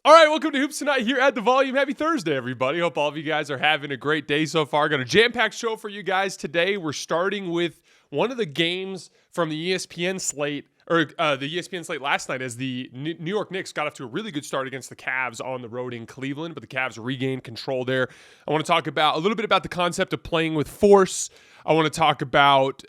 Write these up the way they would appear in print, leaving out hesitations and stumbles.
All right, welcome to Hoops Tonight here at The Volume. Happy Thursday, everybody. Hope all of you guys are having a great day so far. Got a jam-packed show for you guys today. We're starting with one of the games from the ESPN slate, or the ESPN slate last night, as the New York Knicks got off to a really good start against the Cavs on the road in Cleveland, but the Cavs regained control there. I want to talk about a little bit about the concept of playing with force. I want to talk about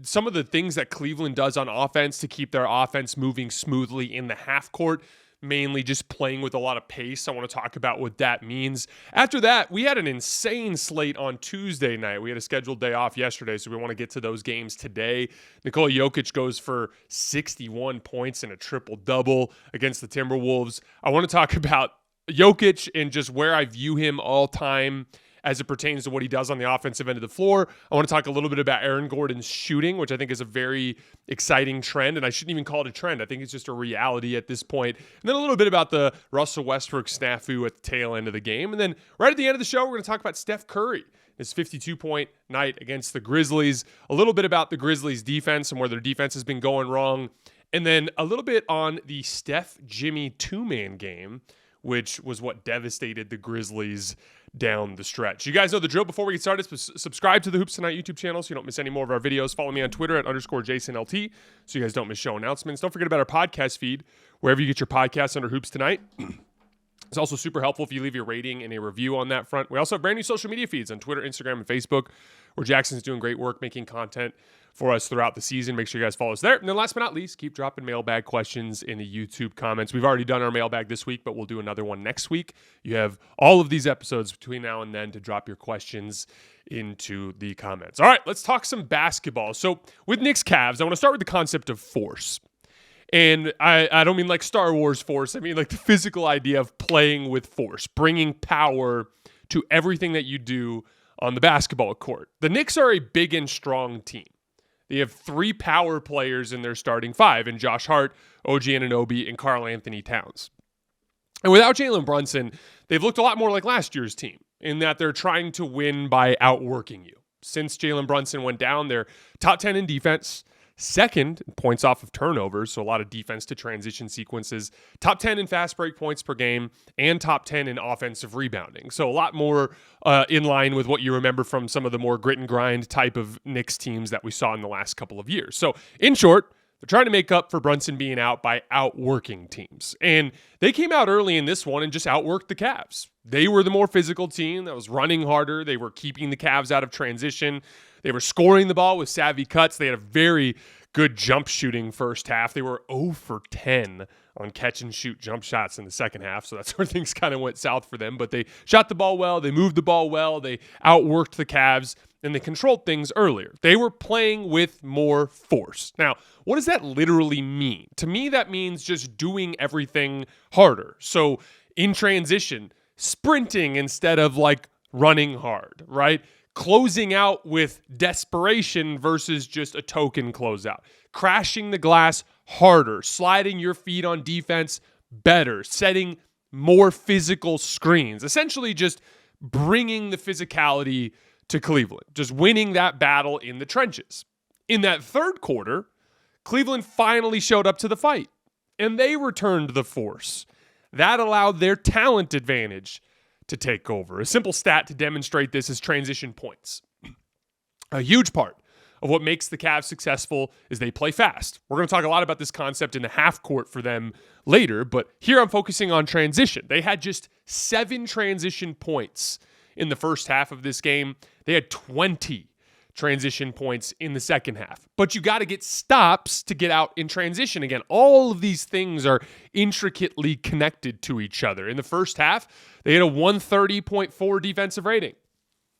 some of the things that Cleveland does on offense to keep their offense moving smoothly in the half court. Mainly just playing with a lot of pace. I want to talk about what that means. After that, we had an insane slate on Tuesday night. We had a scheduled day off yesterday, so we want to get to those games today. Nikola Jokic goes for 61 points and a triple-double against the Timberwolves. I want to talk about Jokic and just where I view him all time as it pertains to what he does on the offensive end of the floor. I want to talk a little bit about Aaron Gordon's shooting, which I think is a very exciting trend, and I shouldn't even call it a trend. I think it's just a reality at this point. And then a little bit about the Russell Westbrook snafu at the tail end of the game. And then right at the end of the show, we're going to talk about Steph Curry, his 52-point night against the Grizzlies, a little bit about the Grizzlies' defense and where their defense has been going wrong, and then a little bit on the Steph-Jimmy two-man game, which was what devastated the Grizzlies down the stretch. You guys know the drill. Before we get started, subscribe to the Hoops Tonight YouTube channel so you don't miss any more of our videos. Follow me on Twitter at _JasonLT so you guys don't miss show announcements. Don't forget about our podcast feed, wherever you get your podcasts under Hoops Tonight. It's also super helpful if you leave your rating and a review on that front. We also have brand new social media feeds on Twitter, Instagram, and Facebook, where Jackson's doing great work making content for us throughout the season. Make sure you guys follow us there. And then last but not least, keep dropping mailbag questions in the YouTube comments. We've already done our mailbag this week, but we'll do another one next week. You have all of these episodes between now and then to drop your questions into the comments. All right, let's talk some basketball. So with Knicks Cavs, I want to start with the concept of force. And I don't mean like Star Wars force. I mean like the physical idea of playing with force, bringing power to everything that you do on the basketball court. The Knicks are a big and strong team. They have 3 power players in their starting 5, in Josh Hart, OG Anunoby, and Karl Anthony Towns. And without Jalen Brunson, they've looked a lot more like last year's team in that they're trying to win by outworking you. Since Jalen Brunson went down, they're top 10 in defense, second in points off of turnovers, so a lot of defense to transition sequences, top 10 in fast break points per game, and top 10 in offensive rebounding. So a lot more in line with what you remember from some of the more grit and grind type of Knicks teams that we saw in the last couple of years. So in short, they're trying to make up for Brunson being out by outworking teams. And they came out early in this one and just outworked the Cavs. They were the more physical team that was running harder. They were keeping the Cavs out of transition. They were scoring the ball with savvy cuts. They had a very good jump shooting first half. They were 0 for 10 on catch and shoot jump shots in the second half. So that's where things kind of went south for them. But they shot the ball well. They moved the ball well. They outworked the Cavs, and they controlled things earlier. They were playing with more force. Now, what does that literally mean? To me, that means just doing everything harder. So in transition, sprinting instead of like running hard, right? Closing out with desperation versus just a token closeout. Crashing the glass harder. Sliding your feet on defense better. Setting more physical screens. Essentially just bringing the physicality to Cleveland. Just winning that battle in the trenches. In that third quarter, Cleveland finally showed up to the fight. And they returned the force. That allowed their talent advantage to take over. A simple stat to demonstrate this is transition points. A huge part of what makes the Cavs successful is they play fast. We're going to talk a lot about this concept in the half court for them later, but here I'm focusing on transition. They had just 7 transition points in the first half of this game. They had 20 transition points in the second half. But you got to get stops to get out in transition again. All of these things are intricately connected to each other. In the first half, they had a 130.4 defensive rating.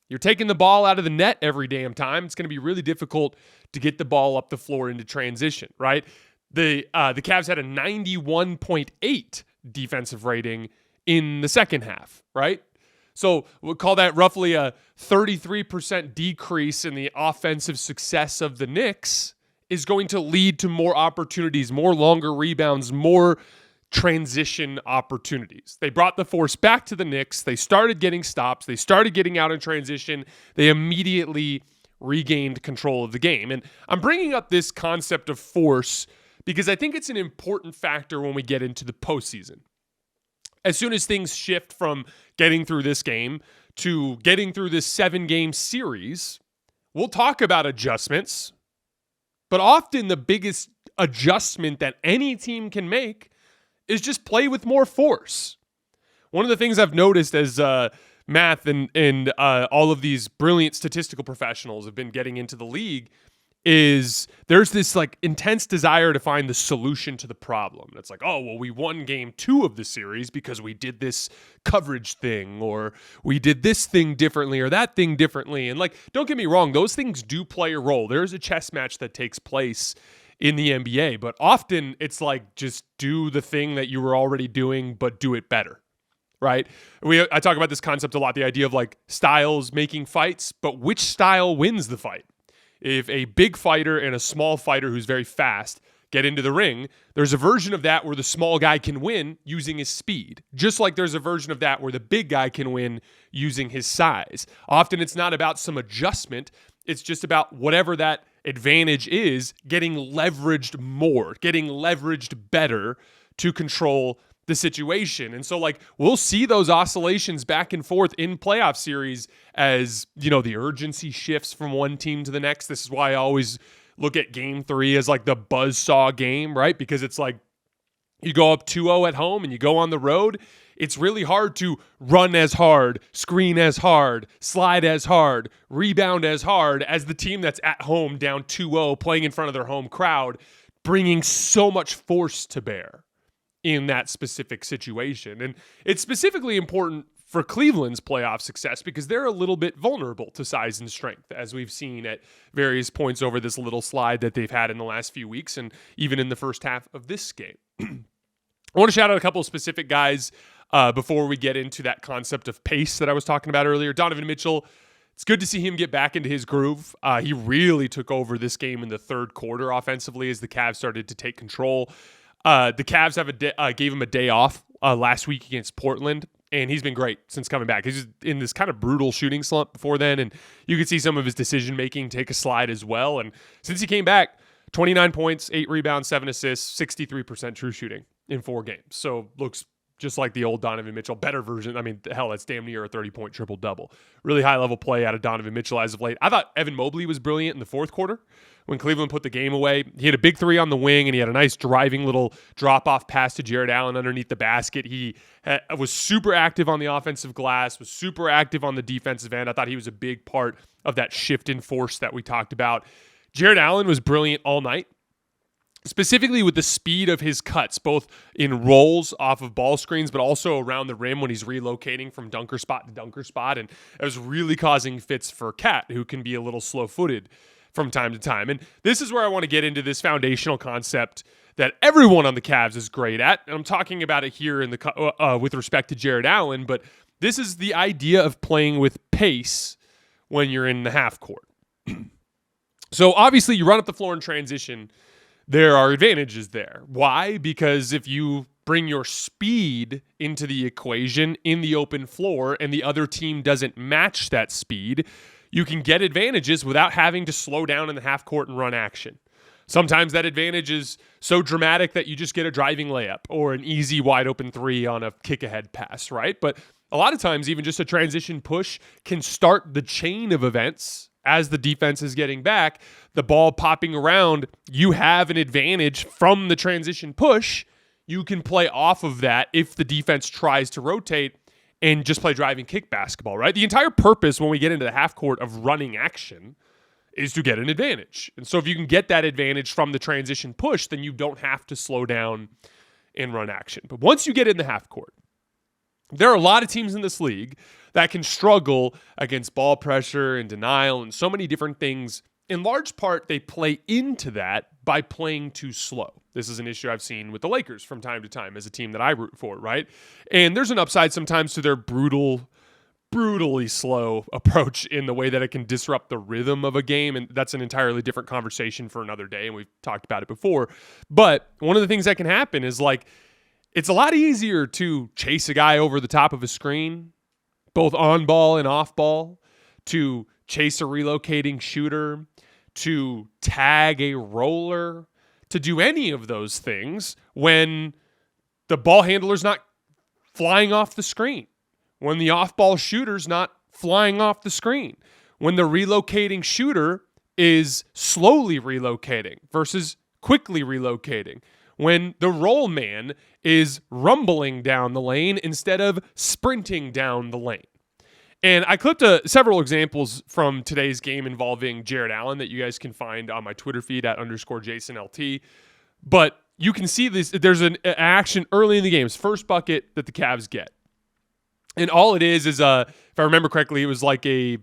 You're taking the ball out of the net every damn time. It's going to be really difficult to get the ball up the floor into transition, right? The Cavs had a 91.8 defensive rating in the second half, right? So we'll call that roughly a 33% decrease in the offensive success of the Knicks is going to lead to more opportunities, more longer rebounds, more transition opportunities. They brought the force back to the Knicks. They started getting stops. They started getting out in transition. They immediately regained control of the game. And I'm bringing up this concept of force because I think it's an important factor when we get into the postseason. As soon as things shift from getting through this game to getting through this 7-game series, we'll talk about adjustments, but often the biggest adjustment that any team can make is just play with more force. One of the things I've noticed as math and all of these brilliant statistical professionals have been getting into the league is there's this like intense desire to find the solution to the problem. It's like, oh, well, we won game 2 of the series because we did this coverage thing, or we did this thing differently, or that thing differently. And like, don't get me wrong, those things do play a role. There's a chess match that takes place in the NBA, but often it's like, just do the thing that you were already doing, but do it better. Right? I talk about this concept a lot, the idea of like styles making fights, but which style wins the fight? If a big fighter and a small fighter who's very fast get into the ring, there's a version of that where the small guy can win using his speed, just like there's a version of that where the big guy can win using his size. Often it's not about some adjustment. It's just about whatever that advantage is, getting leveraged more, getting leveraged better to control the situation. And so like we'll see those oscillations back and forth in playoff series as, you know, the urgency shifts from one team to the next. This is why I always look at game 3 as like the buzzsaw game, right? Because it's like you go up 2-0 at home and you go on the road. It's really hard to run as hard, screen as hard, slide as hard, rebound as hard as the team that's at home down 2-0 playing in front of their home crowd, bringing so much force to bear in that specific situation. And it's specifically important for Cleveland's playoff success because they're a little bit vulnerable to size and strength, as we've seen at various points over this little slide that they've had in the last few weeks and even in the first half of this game. I want to shout out a couple of specific guys before we get into that concept of pace that I was talking about earlier. Donovan Mitchell, it's good to see him get back into his groove. He really took over this game in the third quarter offensively as the Cavs started to take control. The Cavs gave him a day off last week against Portland, and he's been great since coming back. He's in this kind of brutal shooting slump before then, and you could see some of his decision-making take a slide as well. And since he came back, 29 points, 8 rebounds, 7 assists, 63% true shooting in 4 games. So looks just like the old Donovan Mitchell, better version. I mean, hell, that's damn near a 30-point triple-double. Really high-level play out of Donovan Mitchell as of late. I thought Evan Mobley was brilliant in the fourth quarter when Cleveland put the game away. He had a big 3 on the wing, and he had a nice driving little drop-off pass to Jared Allen underneath the basket. He was super active on the offensive glass, was super active on the defensive end. I thought he was a big part of that shift in force that we talked about. Jared Allen was brilliant all night, specifically with the speed of his cuts, both in rolls off of ball screens, but also around the rim when he's relocating from dunker spot to dunker spot. And it was really causing fits for Cat, who can be a little slow-footed from time to time. And this is where I want to get into this foundational concept that everyone on the Cavs is great at. And I'm talking about it here in the with respect to Jared Allen, but this is the idea of playing with pace when you're in the half court. So obviously you run up the floor in transition, there are advantages there. Why? Because if you bring your speed into the equation in the open floor and the other team doesn't match that speed, you can get advantages without having to slow down in the half court and run action. Sometimes that advantage is so dramatic that you just get a driving layup or an easy wide open 3 on a kick ahead pass, right? But a lot of times even just a transition push can start the chain of events. As the defense is getting back, the ball popping around, you have an advantage from the transition push. You can play off of that if the defense tries to rotate and just play driving kick basketball, right? The entire purpose when we get into the half court of running action is to get an advantage. And so if you can get that advantage from the transition push, then you don't have to slow down and run action. But once you get in the half court, there are a lot of teams in this league that can struggle against ball pressure and denial and so many different things. In large part, they play into that by playing too slow. This is an issue I've seen with the Lakers from time to time as a team that I root for, right? And there's an upside sometimes to their brutally slow approach in the way that it can disrupt the rhythm of a game. And that's an entirely different conversation for another day. And we've talked about it before. But one of the things that can happen is like, it's a lot easier to chase a guy over the top of a screen, both on ball and off ball, to chase a relocating shooter, to tag a roller, to do any of those things when the ball handler's not flying off the screen, when the off-ball shooter's not flying off the screen, when the relocating shooter is slowly relocating versus quickly relocating, when the roll man is rumbling down the lane instead of sprinting down the lane. And I clipped several examples from today's game involving Jared Allen that you guys can find on my Twitter feed at _JasonLT. But you can see this. There's an action early in the game. It's first bucket that the Cavs get. And all it is, if I remember correctly, it was like a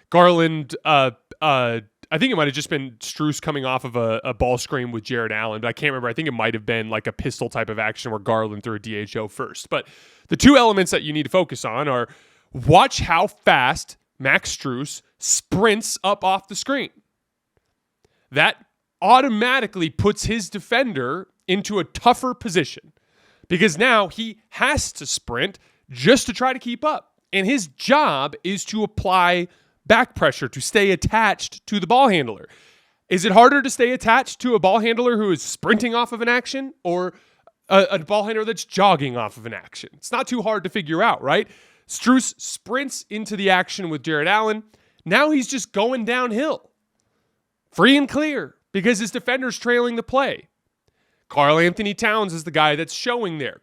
Garland, I think it might have just been Strus coming off of a ball screen with Jared Allen, but I can't remember. I think it might have been like a pistol type of action where Garland threw a DHO first. But the two elements that you need to focus on are watch how fast Max Strus sprints up off the screen. That automatically puts his defender into a tougher position because now he has to sprint just to try to keep up. And his job is to apply back pressure, to stay attached to the ball handler. Is it harder to stay attached to a ball handler who is sprinting off of an action or a ball handler that's jogging off of an action? It's not too hard to figure out, right? Strus sprints into the action with Jared Allen. Now he's just going downhill, free and clear, because his defender's trailing the play. Karl-Anthony Towns is the guy that's showing there.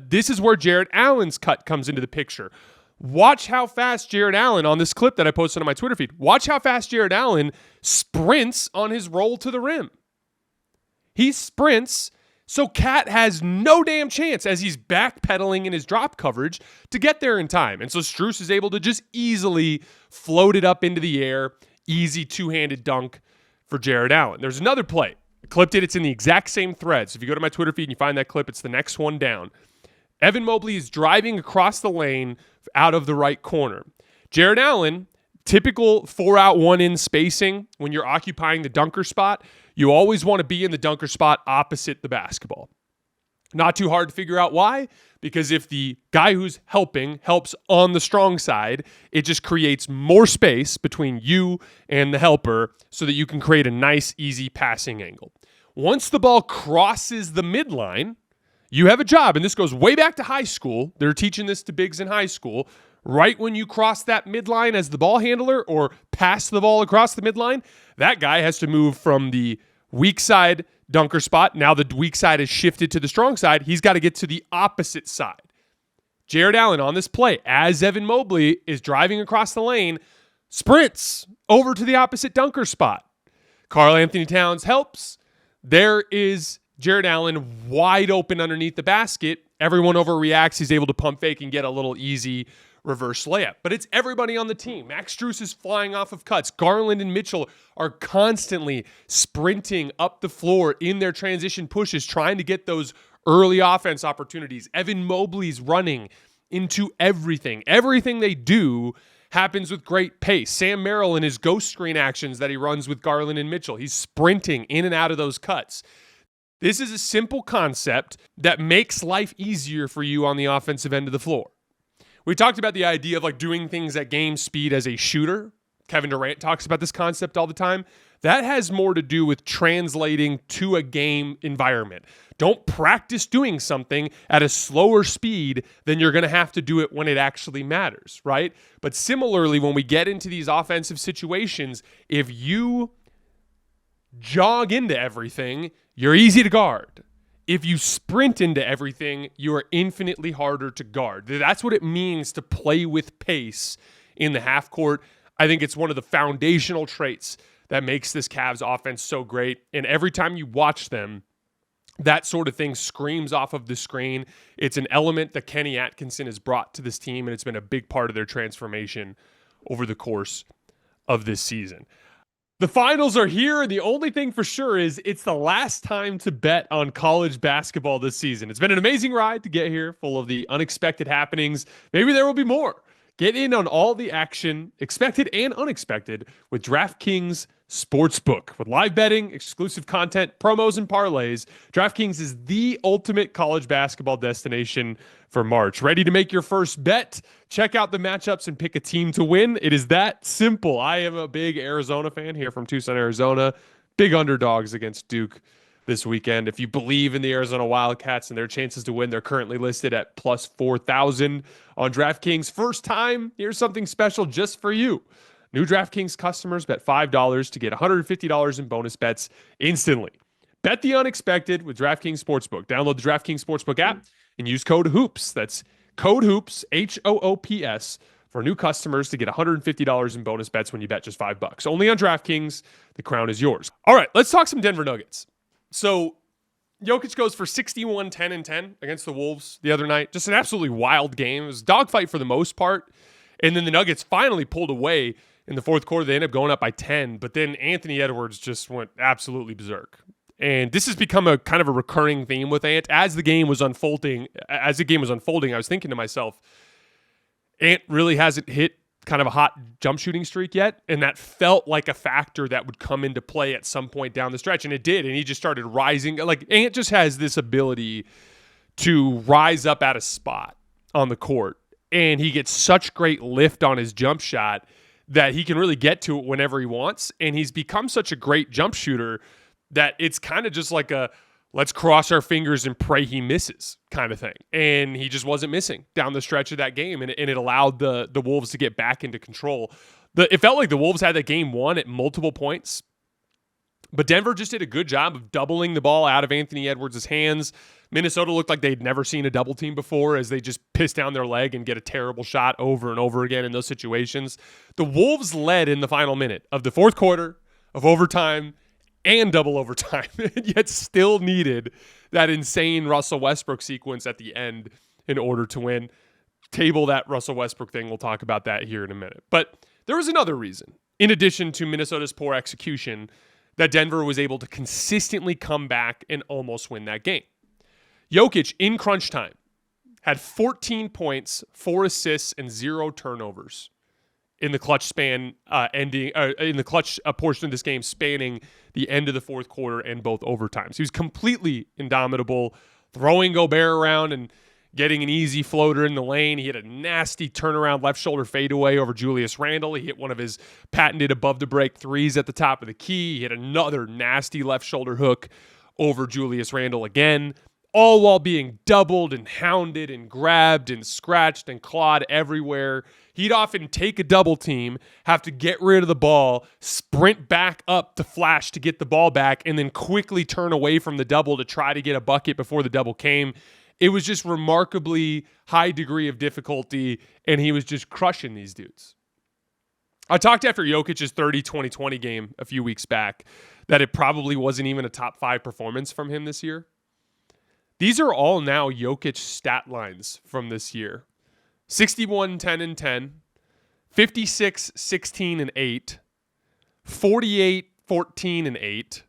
This is where Jared Allen's cut comes into the picture. Watch how fast Jared Allen, on this clip that I posted on my Twitter feed, watch how fast Jared Allen sprints on his roll to the rim. He sprints, so Cat has no damn chance as he's backpedaling in his drop coverage to get there in time. And so Strus is able to just easily float it up into the air. Easy two-handed dunk for Jared Allen. There's another play. I clipped it. It's in the exact same thread. So if you go to my Twitter feed and you find that clip, it's the next one down. Evan Mobley is driving across the lane out of the right corner. Jared Allen, typical 4-out, 1-in spacing. When you're occupying the dunker spot, you always want to be in the dunker spot opposite the basketball. Not too hard to figure out why, because if the guy who's helping helps on the strong side, it just creates more space between you and the helper so that you can create a nice, easy passing angle. Once the ball crosses the midline, you have a job, and this goes way back to high school. They're teaching this to bigs in high school. Right when you cross that midline as the ball handler or pass the ball across the midline, that guy has to move from the weak side dunker spot. Now the weak side is shifted to the strong side. He's got to get to the opposite side. Jared Allen on this play, as Evan Mobley is driving across the lane, sprints over to the opposite dunker spot. Karl-Anthony Towns helps. There is Jared Allen wide open underneath the basket. Everyone overreacts. He's able to pump fake and get a little easy reverse layup. But it's everybody on the team. Max Strus is flying off of cuts. Garland and Mitchell are constantly sprinting up the floor in their transition pushes, trying to get those early offense opportunities. Evan Mobley's running into everything. Everything they do happens with great pace. Sam Merrill in his ghost screen actions that he runs with Garland and Mitchell. He's sprinting in and out of those cuts. This is a simple concept that makes life easier for you on the offensive end of the floor. We talked about the idea of like doing things at game speed as a shooter. Kevin Durant talks about this concept all the time. That has more to do with translating to a game environment. Don't practice doing something at a slower speed than you're going to have to do it when it actually matters, right? But similarly, when we get into these offensive situations, if you jog into everything, you're easy to guard. If you sprint into everything, you are infinitely harder to guard. That's what it means to play with pace in the half court. I think it's one of the foundational traits that makes this Cavs offense so great. And every time you watch them, that sort of thing screams off of the screen. It's an element that Kenny Atkinson has brought to this team, and it's been a big part of their transformation over the course of this season. The finals are here, and the only thing for sure is it's the last time to bet on college basketball this season. It's been an amazing ride to get here, full of the unexpected happenings. Maybe there will be more. Get in on all the action, expected and unexpected, with DraftKings Sportsbook. With live betting, exclusive content, promos, and parlays, DraftKings is the ultimate college basketball destination for March. Ready to make your first bet? Check out the matchups and pick a team to win. It is that simple. I am a big Arizona fan here from Tucson, Arizona. Big underdogs against Duke. this weekend. If you believe in the Arizona Wildcats and their chances to win, they're currently listed at plus 4,000 on DraftKings. First time, here's something special just for you. New DraftKings customers bet $5 to get $150 in bonus bets instantly. Bet the unexpected with DraftKings Sportsbook. Download the DraftKings Sportsbook app and use code HOOPS. That's code HOOPS, HOOPS, for new customers to get $150 in bonus bets when you bet just $5. Only on DraftKings. The crown is yours. All right, let's talk some Denver Nuggets. So Jokic goes for 61, 10, and 10 against the Wolves the other night. Just an absolutely wild game. It was a dogfight for the most part. And then the Nuggets finally pulled away in the fourth quarter. They ended up going up by 10. But then Anthony Edwards just went absolutely berserk. And this has become a kind of a recurring theme with Ant. As the game was unfolding, I was thinking to myself, Ant really hasn't hit kind of a hot jump shooting streak yet, and that felt like a factor that would come into play at some point down the stretch, and it did, and he just started rising. Like, Ant just has this ability to rise up at a spot on the court, and he gets such great lift on his jump shot that he can really get to it whenever he wants, and he's become such a great jump shooter that it's kind of just like a let's cross our fingers and pray he misses kind of thing. And he just wasn't missing down the stretch of that game, and it allowed the Wolves to get back into control. It felt like the Wolves had that game won at multiple points, but Denver just did a good job of doubling the ball out of Anthony Edwards' hands. Minnesota looked like they'd never seen a double team before as they just piss down their leg and get a terrible shot over and over again in those situations. The Wolves led in the final minute of the fourth quarter of overtime and double overtime, yet still needed that insane Russell Westbrook sequence at the end in order to win. Table that Russell Westbrook thing. We'll talk about that here in a minute. But there was another reason, in addition to Minnesota's poor execution, that Denver was able to consistently come back and almost win that game. Jokic, in crunch time, had 14 points, 4 assists, and 0 turnovers in the clutch span in the clutch portion of this game, spanning the end of the fourth quarter and both overtimes. He was completely indomitable, throwing Gobert around and getting an easy floater in the lane. He hit a nasty turnaround left shoulder fadeaway over Julius Randle. He hit one of his patented above the break threes at the top of the key. He hit another nasty left shoulder hook over Julius Randle again, all while being doubled and hounded and grabbed and scratched and clawed everywhere. He'd often take a double team, have to get rid of the ball, sprint back up to flash to get the ball back, and then quickly turn away from the double to try to get a bucket before the double came. It was just remarkably high degree of difficulty, and he was just crushing these dudes. I talked after Jokic's 30-20-20 game a few weeks back that it probably wasn't even a top 5 performance from him this year. These are all now Jokic stat lines from this year. 61, 10, and 10, 56, 16, and 8, 48, 14, and 8,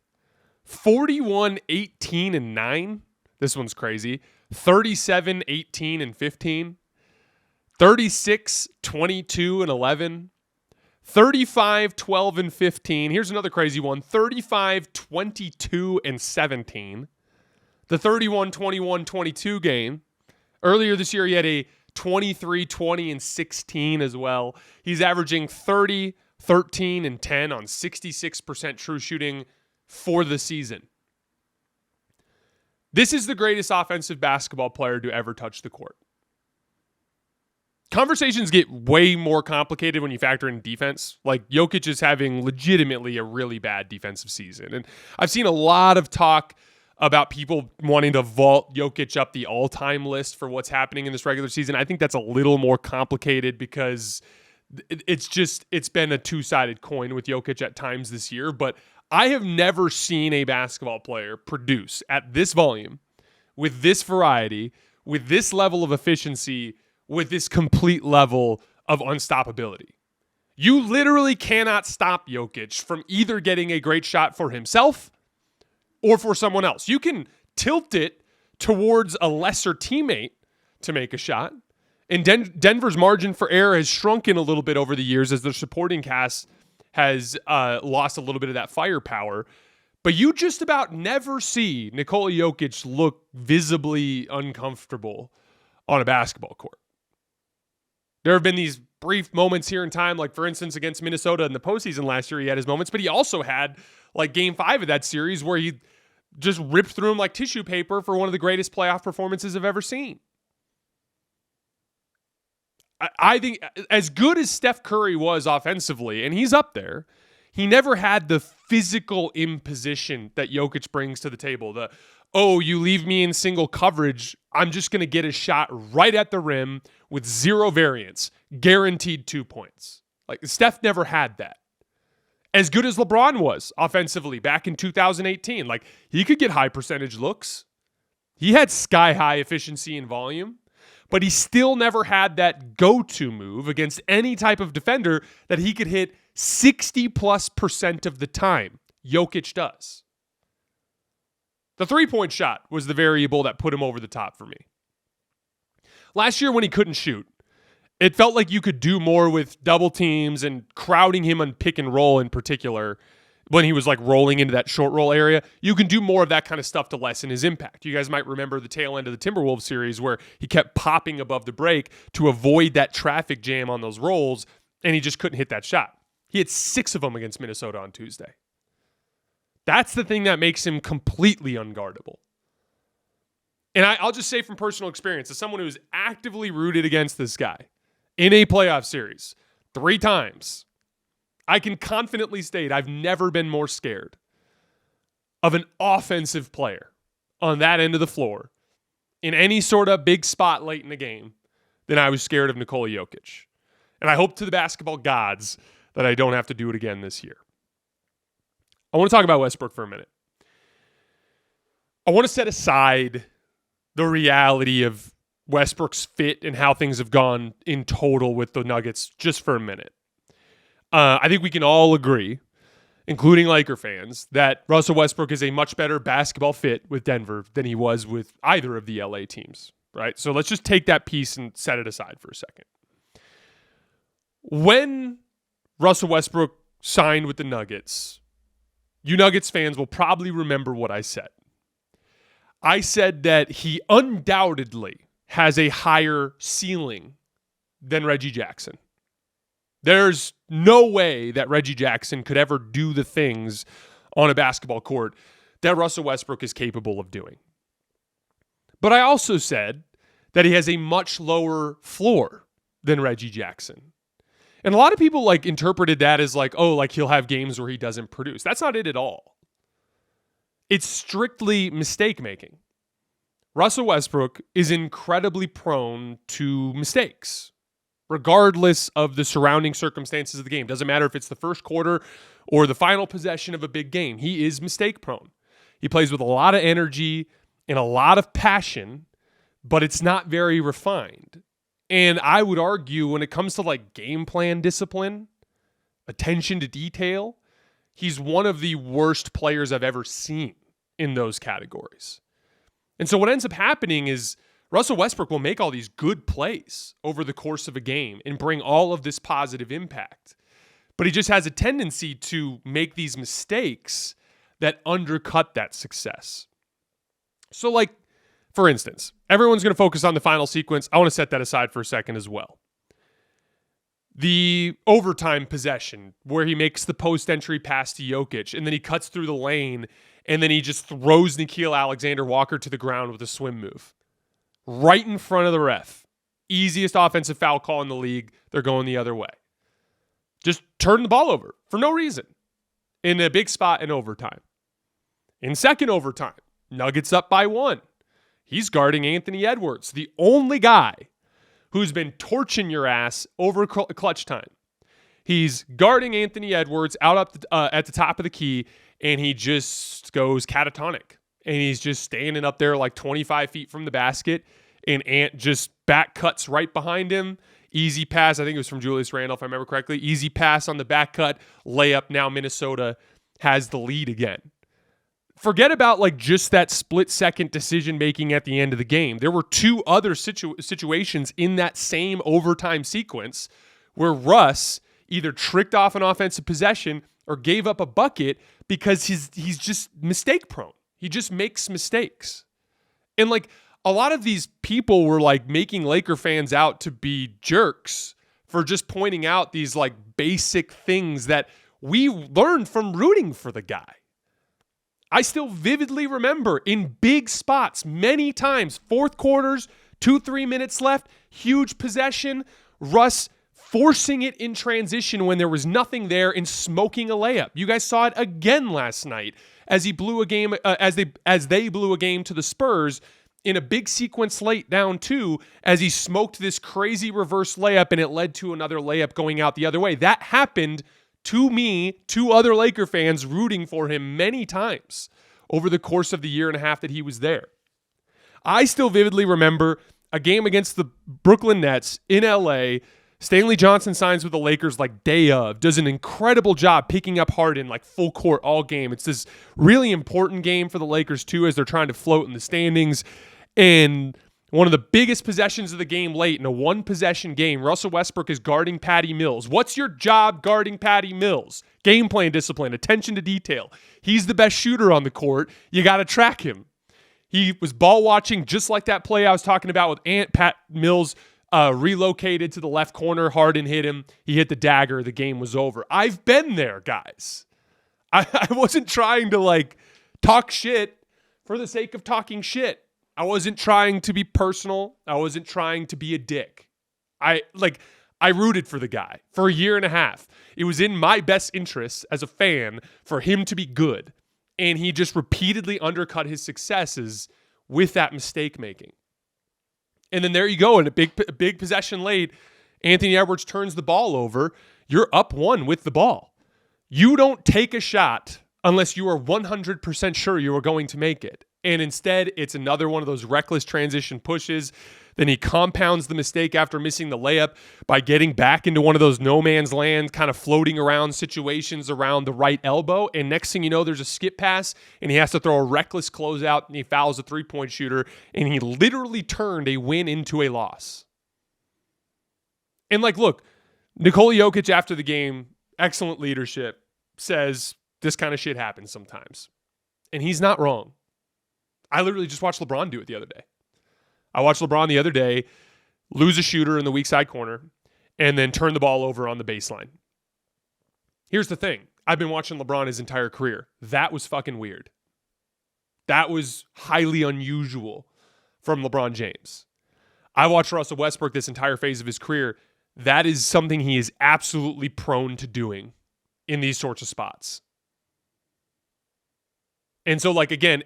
41, 18, and 9. This one's crazy. 37, 18, and 15, 36, 22, and 11, 35, 12, and 15. Here's another crazy one. 35, 22, and 17. The 31, 21, 22 game. Earlier this year, he had a 23, 20, and 16 as well. He's averaging 30, 13, and 10 on 66% true shooting for the season. This is the greatest offensive basketball player to ever touch the court. Conversations get way more complicated when you factor in defense. Like, Jokic is having legitimately a really bad defensive season. And I've seen a lot of talk about people wanting to vault Jokic up the all-time list for what's happening in this regular season. I think that's a little more complicated because it's been a two-sided coin with Jokic at times this year. But I have never seen a basketball player produce at this volume, with this variety, with this level of efficiency, with this complete level of unstoppability. You literally cannot stop Jokic from either getting a great shot for himself or for someone else. You can tilt it towards a lesser teammate to make a shot. And Denver's margin for error has shrunken a little bit over the years as their supporting cast has lost a little bit of that firepower. But you just about never see Nikola Jokic look visibly uncomfortable on a basketball court. There have been these brief moments here in time, like, for instance, against Minnesota in the postseason last year, he had his moments, but he also had, like, Game 5 of that series where just ripped through him like tissue paper for one of the greatest playoff performances I've ever seen. I think as good as Steph Curry was offensively, and he's up there, he never had the physical imposition that Jokic brings to the table. You leave me in single coverage, I'm just going to get a shot right at the rim with zero variance, guaranteed 2 points. Like, Steph never had that. As good as LeBron was offensively back in 2018, like, he could get high percentage looks. He had sky-high efficiency and volume, but he still never had that go-to move against any type of defender that he could hit 60+% of the time. Jokic does. The three-point shot was the variable that put him over the top for me. Last year when he couldn't shoot, it felt like you could do more with double teams and crowding him on pick and roll in particular. When he was like rolling into that short roll area, you can do more of that kind of stuff to lessen his impact. You guys might remember the tail end of the Timberwolves series where he kept popping above the break to avoid that traffic jam on those rolls, and he just couldn't hit that shot. He had 6 of them against Minnesota on Tuesday. That's the thing that makes him completely unguardable. And I'll just say from personal experience, as someone who's actively rooted against this guy in a playoff series 3 times, I can confidently state I've never been more scared of an offensive player on that end of the floor in any sort of big spot late in the game than I was scared of Nikola Jokic. And I hope to the basketball gods that I don't have to do it again this year. I want to talk about Westbrook for a minute. I want to set aside the reality of Westbrook's fit and how things have gone in total with the Nuggets just for a minute. I think we can all agree, including Laker fans, that Russell Westbrook is a much better basketball fit with Denver than he was with either of the LA teams, right? So let's just take that piece and set it aside for a second. When Russell Westbrook signed with the Nuggets, you Nuggets fans will probably remember what I said. I said that he undoubtedly has a higher ceiling than Reggie Jackson. There's no way that Reggie Jackson could ever do the things on a basketball court that Russell Westbrook is capable of doing. But I also said that he has a much lower floor than Reggie Jackson. And a lot of people interpreted that as he'll have games where he doesn't produce. That's not it at all. It's strictly mistake making. Russell Westbrook is incredibly prone to mistakes, regardless of the surrounding circumstances of the game. Doesn't matter if it's the first quarter or the final possession of a big game. He is mistake prone. He plays with a lot of energy and a lot of passion, but it's not very refined. And I would argue when it comes to game plan discipline, attention to detail, he's one of the worst players I've ever seen in those categories. And so what ends up happening is Russell Westbrook will make all these good plays over the course of a game and bring all of this positive impact. But he just has a tendency to make these mistakes that undercut that success. So for instance, everyone's going to focus on the final sequence. I want to set that aside for a second as well. The overtime possession where he makes the post entry pass to Jokic and then he cuts through the lane and then he just throws Nickeil Alexander-Walker to the ground with a swim move. Right in front of the ref. Easiest offensive foul call in the league. They're going the other way. Just turn the ball over for no reason in a big spot in overtime. In second overtime, Nuggets up by 1. He's guarding Anthony Edwards, the only guy who's been torching your ass over clutch time. He's guarding Anthony Edwards out up at the top of the key, and he just goes catatonic. And he's just standing up there 25 feet from the basket, and Ant just back cuts right behind him. Easy pass. I think it was from Julius Randle, if I remember correctly. Easy pass on the back cut. Layup. Now Minnesota has the lead again. Forget about just that split-second decision-making at the end of the game. There were 2 other situations in that same overtime sequence where Russ either tricked off an offensive possession or gave up a bucket because he's just mistake-prone. He just makes mistakes. And a lot of these people were making Laker fans out to be jerks for just pointing out these basic things that we learned from rooting for the guy. I still vividly remember in big spots, many times, fourth quarters, 2-3 minutes left, huge possession, Russ forcing it in transition when there was nothing there and smoking a layup. You guys saw it again last night as he blew a game, as they blew a game to the Spurs in a big sequence late down 2 as he smoked this crazy reverse layup and it led to another layup going out the other way. That happened to me, to other Laker fans rooting for him many times over the course of the year and a half that he was there. I still vividly remember a game against the Brooklyn Nets in LA. Stanley Johnson signs with the Lakers like day of, does an incredible job picking up Harden like full court all game. It's this really important game for the Lakers too as they're trying to float in the standings. And one of the biggest possessions of the game late in a one-possession game, Russell Westbrook is guarding Patty Mills. What's your job guarding Patty Mills? Game plan discipline, attention to detail. He's the best shooter on the court. You got to track him. He was ball watching just like that play I was talking about with Pat Mills relocated to the left corner. Harden hit him. He hit the dagger. The game was over. I've been there, guys. I wasn't trying to talk shit for the sake of talking shit. I wasn't trying to be personal. I wasn't trying to be a dick. I rooted for the guy for a year and a half. It was in my best interest as a fan for him to be good. And he just repeatedly undercut his successes with that mistake making. And then there you go. In a big possession late, Anthony Edwards turns the ball over. You're up 1 with the ball. You don't take a shot unless you are 100% sure you are going to make it. And instead, it's another one of those reckless transition pushes. Then he compounds the mistake after missing the layup by getting back into one of those no man's land, kind of floating around situations around the right elbow. And next thing you know, there's a skip pass, and he has to throw a reckless closeout, and he fouls a three-point shooter, and he literally turned a win into a loss. And look, Nikola Jokic after the game, excellent leadership, says this kind of shit happens sometimes. And he's not wrong. I literally just watched LeBron do it the other day. I watched LeBron the other day lose a shooter in the weak side corner and then turn the ball over on the baseline. Here's the thing. I've been watching LeBron his entire career. That was fucking weird. That was highly unusual from LeBron James. I watched Russell Westbrook this entire phase of his career. That is something he is absolutely prone to doing in these sorts of spots. And so, again,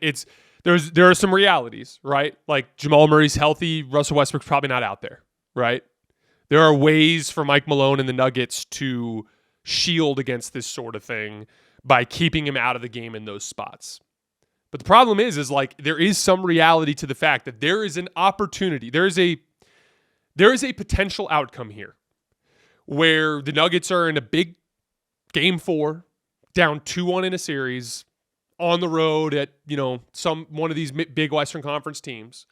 there are some realities, right? Jamal Murray's healthy. Russell Westbrook's probably not out there, right? There are ways for Mike Malone and the Nuggets to shield against this sort of thing by keeping him out of the game in those spots. But the problem is there is some reality to the fact that there is an opportunity. There is a potential outcome here where the Nuggets are in a big game 4, down 2-1 in a series, on the road at, one of these big Western Conference teams.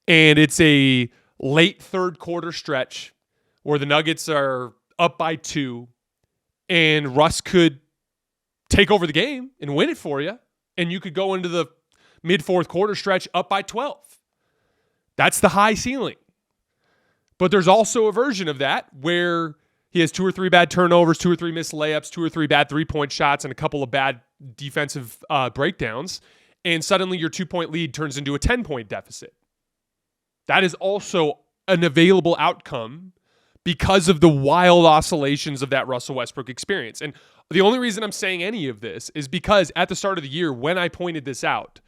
And it's a late third quarter stretch where the Nuggets are up by 2 and Russ could take over the game and win it for you. And you could go into the mid fourth quarter stretch up by 12. That's the high ceiling. But there's also a version of that where he has 2 or 3 bad turnovers, 2 or 3 missed layups, 2 or 3 bad 3-point shots, and a couple of bad defensive breakdowns, and suddenly your 2-point lead turns into a 10-point deficit. That is also an available outcome because of the wild oscillations of that Russell Westbrook experience. And the only reason I'm saying any of this is because at the start of the year, when I pointed this out,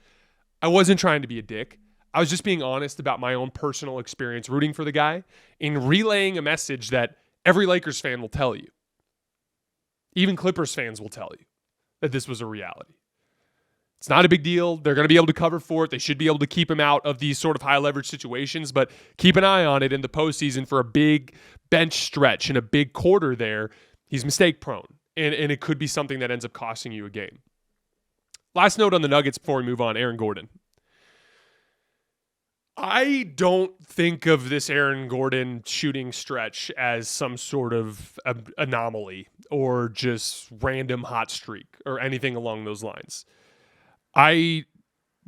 I wasn't trying to be a dick. I was just being honest about my own personal experience rooting for the guy and relaying a message that every Lakers fan will tell you. Even Clippers fans will tell you that this was a reality. It's not a big deal. They're going to be able to cover for it. They should be able to keep him out of these sort of high leverage situations, but keep an eye on it in the postseason for a big bench stretch and a big quarter there. He's mistake prone, and it could be something that ends up costing you a game. Last note on the Nuggets before we move on, Aaron Gordon. I don't think of this Aaron Gordon shooting stretch as some sort of anomaly or just random hot streak or anything along those lines. I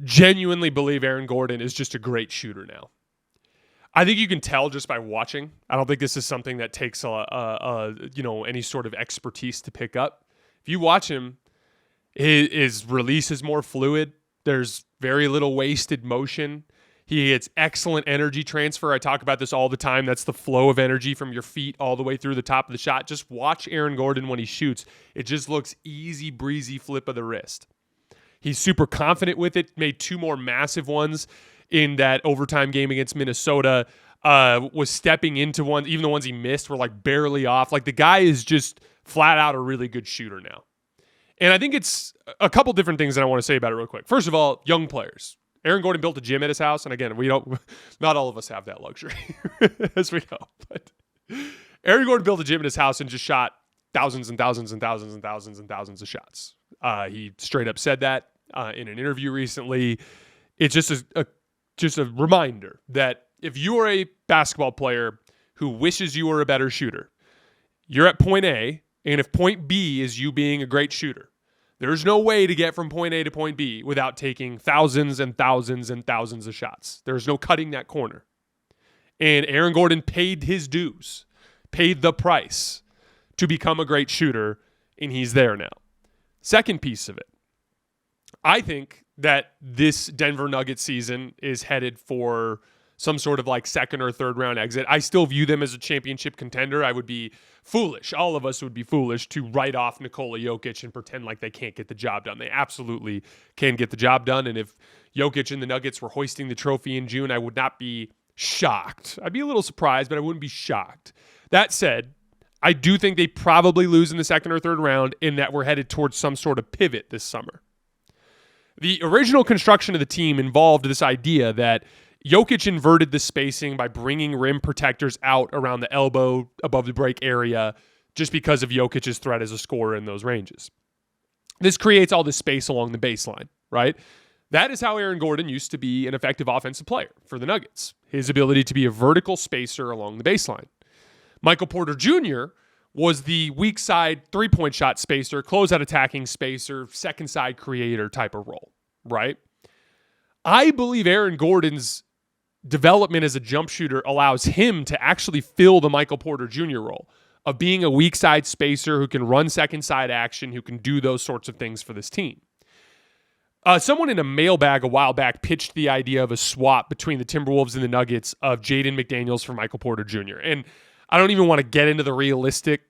genuinely believe Aaron Gordon is just a great shooter now. I think you can tell just by watching. I don't think this is something that takes any sort of expertise to pick up. If you watch him, His release is more fluid. There's very little wasted motion. He gets excellent energy transfer. I talk about this all the time. That's the flow of energy from your feet all the way through the top of the shot. Just watch Aaron Gordon when he shoots. It just looks easy breezy flip of the wrist. He's super confident with it. Made 2 more massive ones in that overtime game against Minnesota. Was stepping into one. Even the ones he missed were like barely off. Like the guy is just flat out a really good shooter now. And I think it's a couple different things that I want to say about it real quick. First of all, young players. Aaron Gordon built a gym at his house. And again, not all of us have that luxury, as we know. But Aaron Gordon built a gym at his house and just shot thousands and thousands and thousands and thousands and thousands of shots. He straight up said that in an interview recently. It's just a reminder that if you are a basketball player who wishes you were a better shooter, you're at point A, and if point B is you being a great shooter, there's no way to get from point A to point B without taking thousands and thousands and thousands of shots. There's no cutting that corner. And Aaron Gordon paid his dues, paid the price to become a great shooter, and he's there now. Second piece of it, I think that this Denver Nuggets season is headed for some sort of like second or third round exit. I still view them as a championship contender. I would be foolish. All of us would be foolish to write off Nikola Jokic and pretend like they can't get the job done. They absolutely can get the job done. And if Jokic and the Nuggets were hoisting the trophy in June, I would not be shocked. I'd be a little surprised, but I wouldn't be shocked. That said, I do think they probably lose in the second or third round in that we're headed towards some sort of pivot this summer. The original construction of the team involved this idea that Jokic inverted the spacing by bringing rim protectors out around the elbow above the break area just because of Jokic's threat as a scorer in those ranges. This creates all this space along the baseline, right? That is how Aaron Gordon used to be an effective offensive player for the Nuggets. His ability to be a vertical spacer along the baseline. Michael Porter Jr. was the weak side three-point shot spacer, closeout attacking spacer, second side creator type of role, right? I believe Aaron Gordon's development as a jump shooter allows him to actually fill the Michael Porter Jr. role of being a weak side spacer who can run second side action, who can do those sorts of things for this team. Someone in a mailbag a while back pitched the idea of a swap between the Timberwolves and the Nuggets of Jaden McDaniels for Michael Porter Jr. And I don't even want to get into the realistic,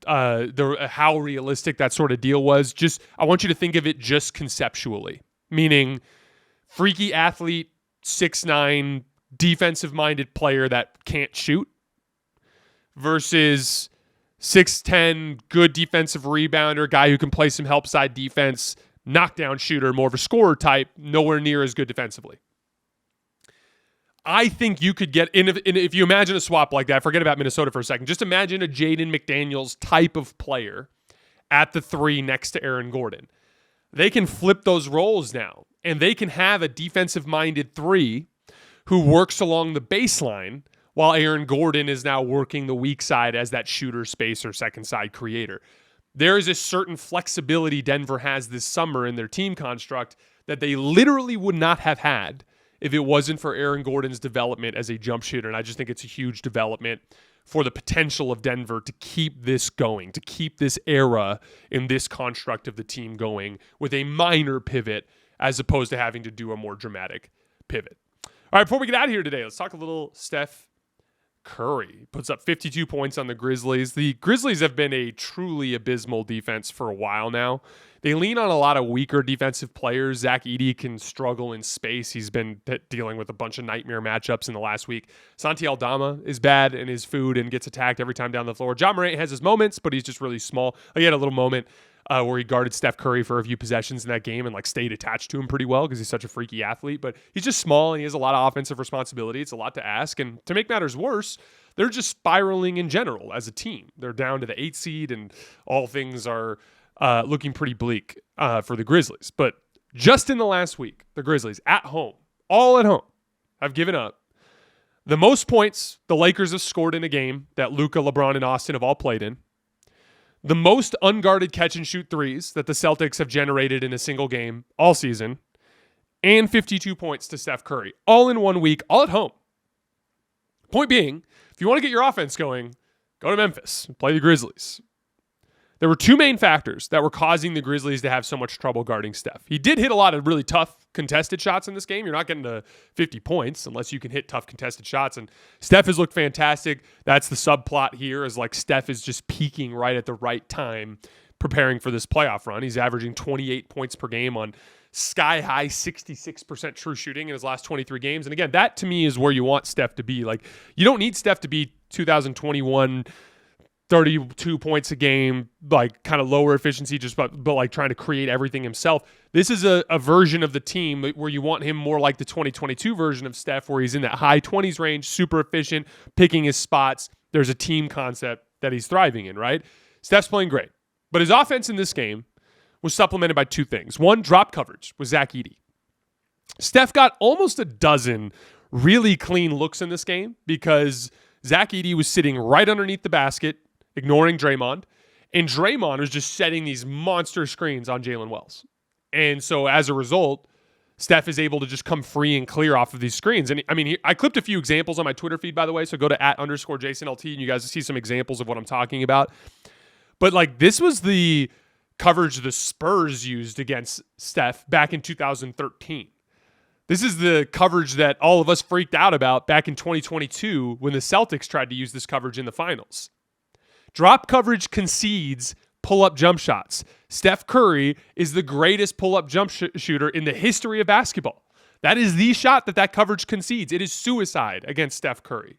how realistic that sort of deal was. Just I want you to think of it just conceptually, meaning freaky athlete, 6'9", defensive-minded player that can't shoot versus 6'10", good defensive rebounder, guy who can play some help side defense, knockdown shooter, more of a scorer type, nowhere near as good defensively. I think you could get, if you imagine a swap like that, forget about Minnesota for a second, just imagine a Jaden McDaniels type of player at the 3 next to Aaron Gordon. They can flip those roles now, and they can have a defensive-minded 3 who works along the baseline while Aaron Gordon is now working the weak side as that shooter, spacer, second side creator. There is a certain flexibility Denver has this summer in their team construct that they literally would not have had if it wasn't for Aaron Gordon's development as a jump shooter. And I just think it's a huge development for the potential of Denver to keep this going, to keep this era in this construct of the team going with a minor pivot as opposed to having to do a more dramatic pivot. All right, before we get out of here today, let's talk a little Steph Curry. Puts up 52 points on the Grizzlies. The Grizzlies have been a truly abysmal defense for a while now. They lean on a lot of weaker defensive players. Zach Edey can struggle in space. He's been dealing with a bunch of nightmare matchups in the last week. Santi Aldama is bad in his food and gets attacked every time down the floor. Ja Morant has his moments, but he's just really small. He had a little moment where he guarded Steph Curry for a few possessions in that game and stayed attached to him pretty well because he's such a freaky athlete. But he's just small and he has a lot of offensive responsibility. It's a lot to ask. And to make matters worse, they're just spiraling in general as a team. They're down to the 8 seed and all things are looking pretty bleak for the Grizzlies. But just in the last week, the Grizzlies at home, all at home, have given up the most points the Lakers have scored in a game that Luka, LeBron, and Austin have all played in. The most unguarded catch-and-shoot threes that the Celtics have generated in a single game all season, and 52 points to Steph Curry, all in 1 week, all at home. Point being, if you want to get your offense going, go to Memphis and play the Grizzlies. There were two main factors that were causing the Grizzlies to have so much trouble guarding Steph. He did hit a lot of really tough contested shots in this game. You're not getting to 50 points unless you can hit tough contested shots. And Steph has looked fantastic. That's the subplot here, is like Steph is just peaking right at the right time, preparing for this playoff run. He's averaging 28 points per game on sky-high 66% true shooting in his last 23 games. And again, that to me is where you want Steph to be. Like, you don't need Steph to be 2021 32 points a game, like kind of lower efficiency, just but like trying to create everything himself. This is a version of the team where you want him more like the 2022 version of Steph, where he's in that high 20s range, super efficient, picking his spots. There's a team concept that he's thriving in, right? Steph's playing great. But his offense in this game was supplemented by two things. One, drop coverage with Zach Edey. Steph got almost a dozen really clean looks in this game because Zach Edey was sitting right underneath the basket, ignoring Draymond, and Draymond was just setting these monster screens on Jalen Wells. And so as a result, Steph is able to just come free and clear off of these screens. And I mean, I clipped a few examples on my Twitter feed, by the way, so go to @_JasonLT and you guys see some examples of what I'm talking about. But like, this was the coverage the Spurs used against Steph back in 2013. This is the coverage that all of us freaked out about back in 2022 when the Celtics tried to use this coverage in the finals. Drop coverage concedes pull-up jump shots. Steph Curry is the greatest pull-up jump shooter in the history of basketball. That is the shot that coverage concedes. It is suicide against Steph Curry.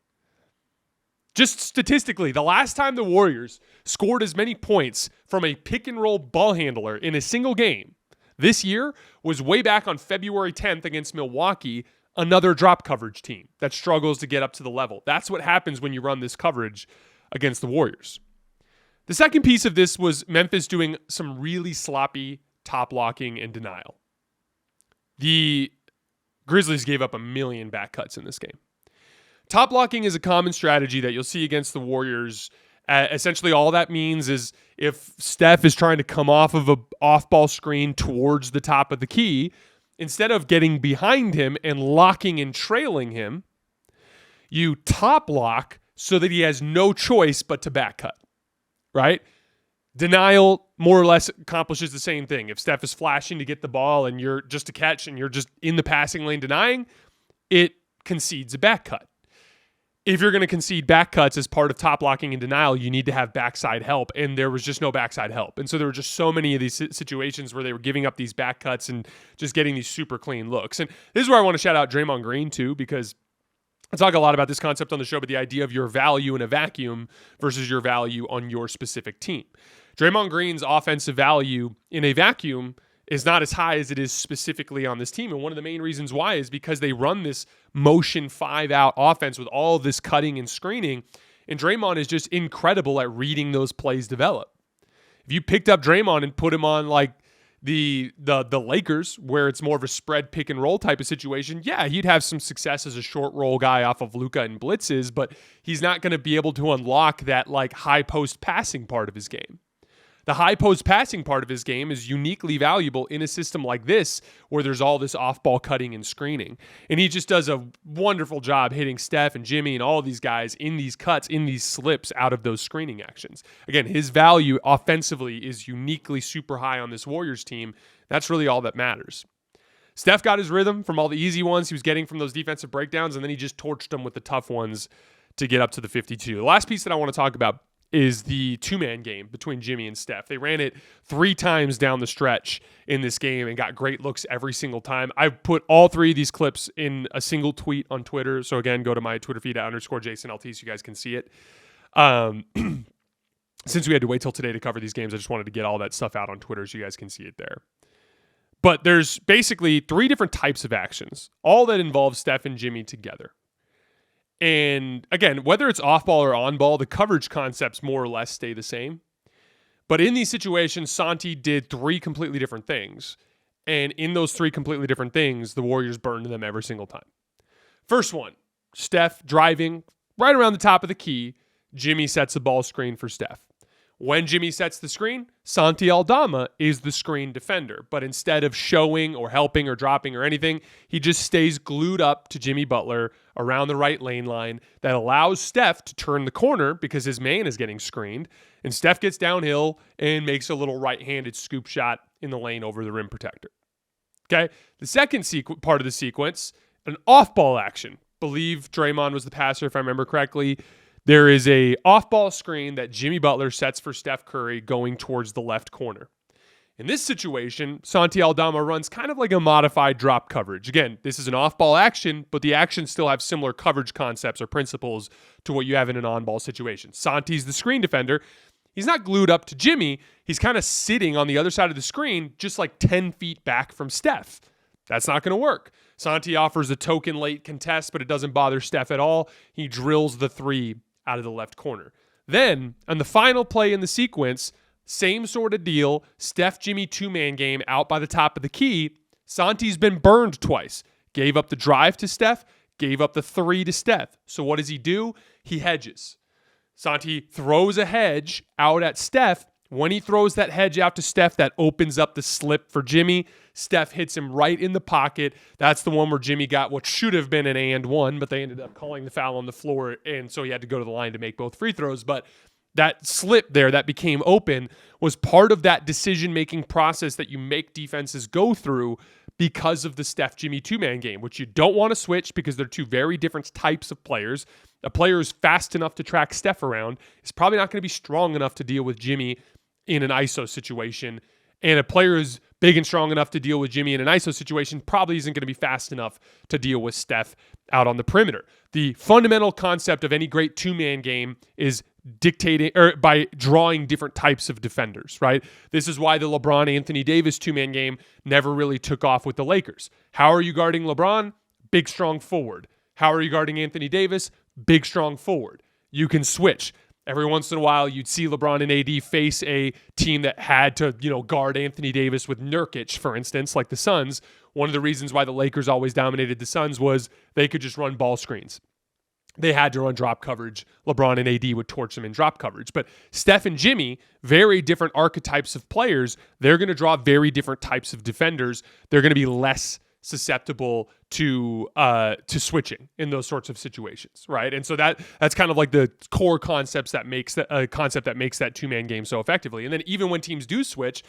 Just statistically, the last time the Warriors scored as many points from a pick-and-roll ball handler in a single game this year was way back on February 10th against Milwaukee, another drop coverage team that struggles to get up to the level. That's what happens when you run this coverage against the Warriors. The second piece of this was Memphis doing some really sloppy top blocking and denial. The Grizzlies gave up 1 million back cuts in this game. Top blocking is a common strategy that you'll see against the Warriors. Essentially, all that means is if Steph is trying to come off of an off-ball screen towards the top of the key, instead of getting behind him and locking and trailing him, you top lock so that he has no choice but to back cut, right? Denial more or less accomplishes the same thing. If Steph is flashing to get the ball and you're just to catch and you're just in the passing lane denying, it concedes a back cut. If you're going to concede back cuts as part of top blocking and denial, you need to have backside help, and there was just no backside help. And so there were just so many of these situations where they were giving up these back cuts and just getting these super clean looks. And this is where I want to shout out Draymond Green too, because I talk a lot about this concept on the show, but the idea of your value in a vacuum versus your value on your specific team. Draymond Green's offensive value in a vacuum is not as high as it is specifically on this team. And one of the main reasons why is because they run this motion 5-out offense with all of this cutting and screening. And Draymond is just incredible at reading those plays develop. If you picked up Draymond and put him on like the Lakers, where it's more of a spread pick and roll type of situation, yeah, he'd have some success as a short roll guy off of Luka and blitzes, but he's not going to be able to unlock that like high post passing part of his game. The high post passing part of his game is uniquely valuable in a system like this where there's all this off-ball cutting and screening. And he just does a wonderful job hitting Steph and Jimmy and all these guys in these cuts, in these slips out of those screening actions. Again, his value offensively is uniquely super high on this Warriors team. That's really all that matters. Steph got his rhythm from all the easy ones he was getting from those defensive breakdowns, and then he just torched them with the tough ones to get up to the 52. The last piece that I want to talk about is the two-man game between Jimmy and Steph. They ran it 3 times down the stretch in this game and got great looks every single time. I put all 3 of these clips in a single tweet on Twitter. So again, go to my Twitter feed @_JasonLT so you guys can see it. Since we had to wait till today to cover these games, I just wanted to get all that stuff out on Twitter so you guys can see it there. But there's basically 3 different types of actions, all that involve Steph and Jimmy together. And again, whether it's off ball or on ball, the coverage concepts more or less stay the same. But in these situations, Santi did 3 completely different things. And in those 3 completely different things, the Warriors burned them every single time. First one, Steph driving right around the top of the key. Jimmy sets a ball screen for Steph. When Jimmy sets the screen, Santi Aldama is the screen defender. But instead of showing or helping or dropping or anything, he just stays glued up to Jimmy Butler around the right lane line. That allows Steph to turn the corner because his man is getting screened. And Steph gets downhill and makes a little right-handed scoop shot in the lane over the rim protector. Okay, the second part of the sequence, an off-ball action. Believe Draymond was the passer, if I remember correctly. There is a off-ball screen that Jimmy Butler sets for Steph Curry going towards the left corner. In this situation, Santi Aldama runs kind of like a modified drop coverage. Again, this is an off-ball action, but the actions still have similar coverage concepts or principles to what you have in an on-ball situation. Santi's the screen defender. He's not glued up to Jimmy. He's kind of sitting on the other side of the screen, just like 10 feet back from Steph. That's not going to work. Santi offers a token late contest, but it doesn't bother Steph at all. He drills the three out of the left corner. Then, on the final play in the sequence, same sort of deal. Steph Jimmy two-man game out by the top of the key. Santi's been burned twice. Gave up the drive to Steph, gave up the three to Steph. So what does he do? He hedges. Santi throws a hedge out at Steph. When he throws that hedge out to Steph, that opens up the slip for Jimmy. Steph hits him right in the pocket. That's the one where Jimmy got what should have been an and one, but they ended up calling the foul on the floor, and so he had to go to the line to make both free throws. But that slip there that became open was part of that decision-making process that you make defenses go through because of the Steph Jimmy two-man game, which you don't want to switch because they're two very different types of players. A player who's fast enough to track Steph around is probably not going to be strong enough to deal with Jimmy in an ISO situation. And a player who's big and strong enough to deal with Jimmy in an ISO situation probably isn't going to be fast enough to deal with Steph out on the perimeter. The fundamental concept of any great two-man game is dictating or by drawing different types of defenders, right? This is why the LeBron-Anthony Davis two-man game never really took off with the Lakers. How are you guarding LeBron? Big, strong forward. How are you guarding Anthony Davis? Big, strong forward. You can switch. Every once in a while, you'd see LeBron and AD face a team that had to, guard Anthony Davis with Nurkic, for instance, like the Suns. One of the reasons why the Lakers always dominated the Suns was they could just run ball screens. They had to run drop coverage. LeBron and AD would torch them in drop coverage. But Steph and Jimmy, very different archetypes of players. They're going to draw very different types of defenders. They're going to be less susceptible to switching in those sorts of situations, right? And so that's kind of like the core concepts that makes that two-man game so effectively. And then even when teams do switch,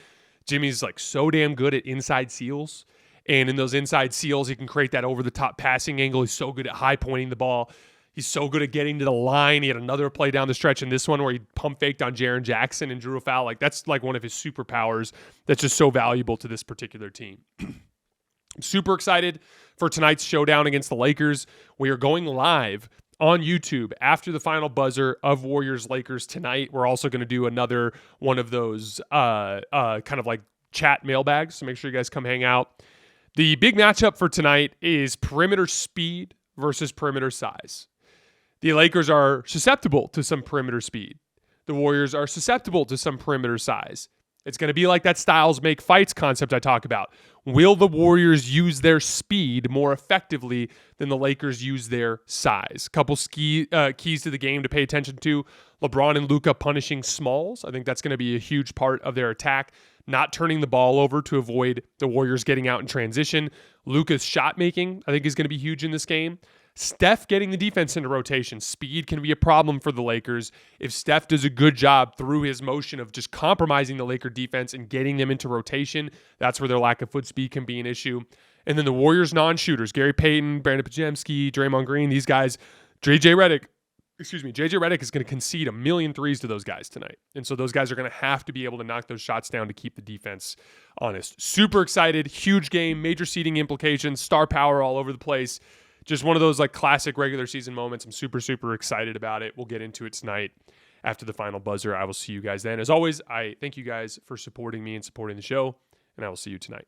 Jimmy's like so damn good at inside seals. And in those inside seals, he can create that over-the-top passing angle. He's so good at high-pointing the ball. He's so good at getting to the line. He had another play down the stretch in this one where he pump-faked on Jaren Jackson and drew a foul. Like that's like one of his superpowers that's just so valuable to this particular team. I'm super excited for tonight's showdown against the Lakers. We are going live on YouTube after the final buzzer of Warriors-Lakers tonight. We're also going to do another one of those kind of like chat mailbags, so make sure you guys come hang out. The big matchup for tonight is perimeter speed versus perimeter size. The Lakers are susceptible to some perimeter speed. The Warriors are susceptible to some perimeter size. It's going to be like that styles make fights concept I talk about. Will the Warriors use their speed more effectively than the Lakers use their size? Couple keys to the game to pay attention to. LeBron and Luka punishing smalls. I think that's going to be a huge part of their attack. Not turning the ball over to avoid the Warriors getting out in transition. Luka's shot making, I think, is going to be huge in this game. Steph getting the defense into rotation. Speed can be a problem for the Lakers. If Steph does a good job through his motion of just compromising the Laker defense and getting them into rotation, that's where their lack of foot speed can be an issue. And then the Warriors non-shooters, Gary Payton, Brandon Podziemski, Draymond Green, these guys, JJ Redick is going to concede 1 million threes to those guys tonight. And so those guys are going to have to be able to knock those shots down to keep the defense honest. Super excited. Huge game. Major seeding implications. Star power all over the place. Just one of those like classic regular season moments. I'm super, super excited about it. We'll get into it tonight after the final buzzer. I will see you guys then. As always, I thank you guys for supporting me and supporting the show, and I will see you tonight.